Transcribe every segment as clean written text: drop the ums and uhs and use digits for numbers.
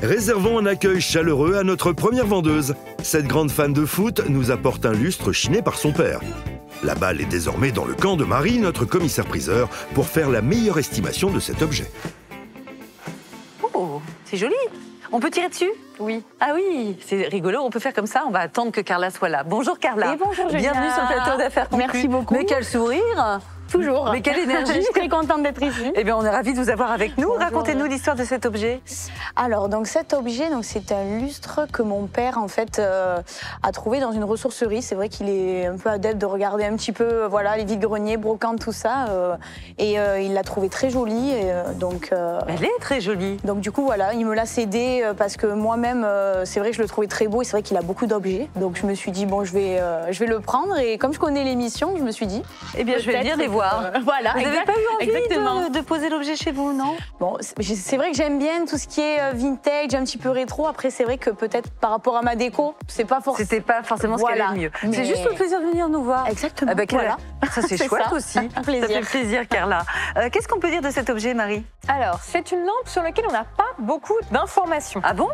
Réservons un accueil chaleureux à notre première vendeuse. Cette grande fan de foot nous apporte un lustre chiné par son père. La balle est désormais dans le camp de Marie, notre commissaire-priseur, pour faire la meilleure estimation de cet objet. Oh, c'est joli. On peut tirer dessus? Oui. Ah oui, c'est rigolo. On peut faire comme ça. On va attendre que Carla soit là. Bonjour Carla. Et bonjour Julia. Bienvenue sur le plateau d'affaires conclues. Merci beaucoup. Mais quel sourire. Toujours. Mais quelle énergie. Je suis très contente d'être ici. Eh bien, on est ravis de vous avoir avec nous. Bonjour. Racontez-nous l'histoire de cet objet. Alors, donc cet objet, c'est un lustre que mon père en fait a trouvé dans une ressourcerie. C'est vrai qu'il est un peu adepte de regarder un petit peu, voilà, les vides-greniers, brocantes, tout ça, et il l'a trouvé très joli. Elle est très jolie. Donc du coup, voilà, il me l'a cédé parce que moi-même, c'est vrai que je le trouvais très beau et c'est vrai qu'il a beaucoup d'objets. Donc je me suis dit bon, je vais le prendre et comme je connais l'émission, je me suis dit, eh bien, je vais venir les voir. Voilà. Vous n'avez pas eu Exactement. envie de poser l'objet chez vous, non? Bon, c'est vrai que j'aime bien tout ce qui est vintage, un petit peu rétro. Après, c'est vrai que peut-être par rapport à ma déco, c'est pas forcément. C'était pas forcément ce qui allait le mieux. Mais... C'est juste le plaisir de venir nous voir. Exactement. Ah bah, voilà. Ça, c'est chouette ça. aussi. Un plaisir. Ça fait plaisir, Carla. Qu'est-ce qu'on peut dire de cet objet, Marie? Alors, c'est une lampe sur laquelle on n'a pas beaucoup d'informations. Ah bon?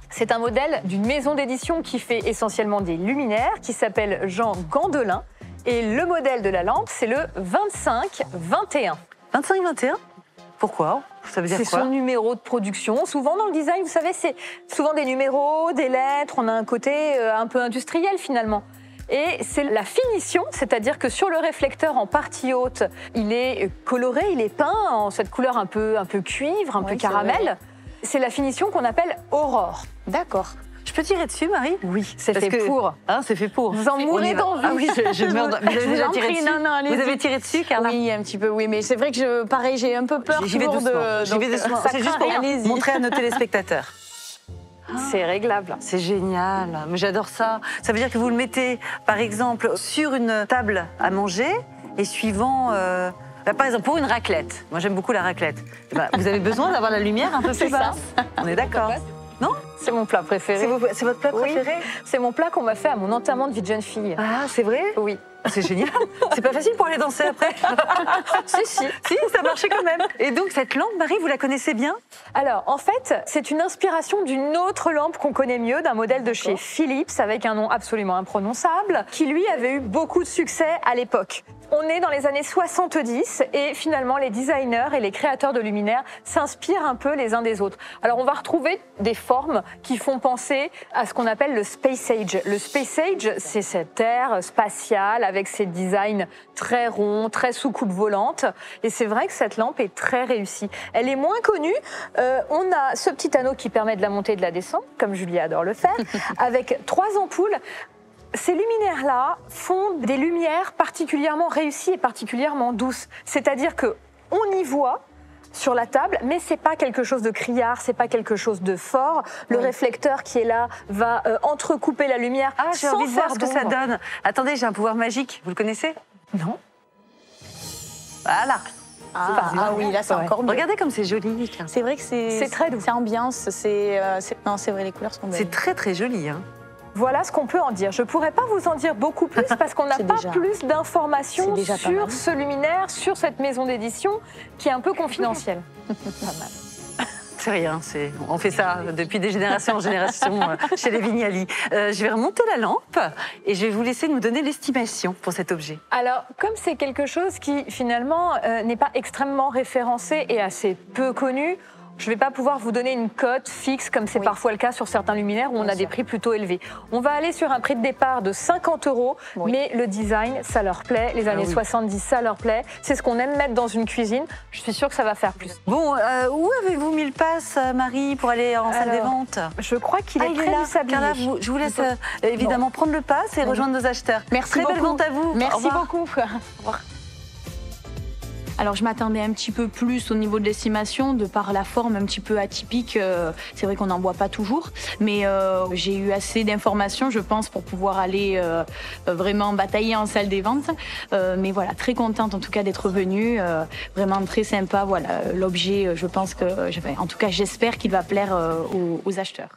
C'est un modèle d'une maison d'édition qui fait essentiellement des luminaires, qui s'appelle Jean Gandelin. Et le modèle de la lampe, c'est le 2521. 25-21? Pourquoi? Ça veut dire quoi? C'est son numéro de production. Souvent dans le design, vous savez, c'est souvent des numéros, des lettres. On a un côté un peu industriel finalement. Et c'est la finition, c'est-à-dire que sur le réflecteur en partie haute, il est coloré, il est peint en cette couleur un peu cuivre, un peu caramel. C'est la finition qu'on appelle Aurore. D'accord. Je peux tirer dessus, Marie? Oui, c'est fait pour. Hein, c'est fait pour. Vous en mourrez d'envie. Ah oui, je meurs. Vous avez déjà tiré dessus? Non, vous avez tiré dessus, Carla? Oui, un petit peu, oui. Mais c'est vrai que pareil, j'ai un peu peur. J'y vais doucement. J'y vais doucement. C'est juste pour montrer à nos téléspectateurs. C'est réglable. C'est génial, mais j'adore ça. Ça veut dire que vous le mettez, par exemple, sur une table à manger et suivant... par exemple, pour une raclette, moi j'aime beaucoup la raclette, vous avez besoin d'avoir la lumière un peu plus basse. On est d'accord? Non? C'est mon plat préféré. C'est votre plat préféré? Oui. C'est mon plat qu'on m'a fait à mon enterrement de vie de jeune fille. Ah, c'est vrai? Oui. C'est génial. C'est pas facile pour aller danser après. Si. Si, ça marchait quand même. Et donc cette lampe, Marie, vous la connaissez bien? Alors, en fait, c'est une inspiration d'une autre lampe qu'on connaît mieux, d'un modèle de chez Philips, avec un nom absolument imprononçable, qui lui avait eu beaucoup de succès à l'époque. On est dans les années 70 et finalement les designers et les créateurs de luminaires s'inspirent un peu les uns des autres. Alors on va retrouver des formes qui font penser à ce qu'on appelle le Space Age. Le Space Age, c'est cette ère spatiale avec ses designs très ronds, très sous coupe volante. Et c'est vrai que cette lampe est très réussie. Elle est moins connue. On a ce petit anneau qui permet de la monter et de la descendre, comme Julie adore le faire, avec 3 ampoules. Ces luminaires-là font des lumières particulièrement réussies et particulièrement douces. C'est-à-dire qu'on y voit sur la table, mais c'est pas quelque chose de criard, c'est pas quelque chose de fort. Le réflecteur qui est là va entrecouper la lumière. Ah, j'ai envie de voir ce que ça donne. Attendez, j'ai un pouvoir magique. Vous le connaissez? Non. Voilà. Ah oui, là c'est encore mieux. Regardez comme c'est joli. C'est vrai que c'est très doux. C'est ambiance, non, c'est vrai, les couleurs sont belles. C'est très très joli, hein. Voilà ce qu'on peut en dire. Je ne pourrais pas vous en dire beaucoup plus parce qu'on n'a pas plus d'informations sur ce luminaire, sur cette maison d'édition qui est un peu confidentielle. Pas mal. C'est rien, on fait ça depuis des générations en génération chez les Vignali. Je vais remonter la lampe et je vais vous laisser nous donner l'estimation pour cet objet. Alors, comme c'est quelque chose qui finalement n'est pas extrêmement référencé et assez peu connu, je ne vais pas pouvoir vous donner une cote fixe comme c'est parfois le cas sur certains luminaires où on a des prix plutôt élevés. On va aller sur un prix de départ de 50 €, mais le design, ça leur plaît. Les années 70, ça leur plaît. C'est ce qu'on aime mettre dans une cuisine. Je suis sûre que ça va faire plus. Bon, où avez-vous mis le pass, Marie, pour aller en salle des ventes? Je crois qu'il est près du sablier. Carla, je vous laisse évidemment prendre le pass et rejoindre nos acheteurs. Merci beaucoup. Très belle vente à vous. Merci beaucoup. Au revoir. Alors je m'attendais un petit peu plus au niveau de l'estimation, de par la forme un petit peu atypique. C'est vrai qu'on n'en voit pas toujours, mais j'ai eu assez d'informations, je pense, pour pouvoir aller vraiment batailler en salle des ventes. Mais voilà, très contente en tout cas d'être venue, vraiment très sympa. Voilà, l'objet, je pense que, en tout cas j'espère qu'il va plaire aux acheteurs.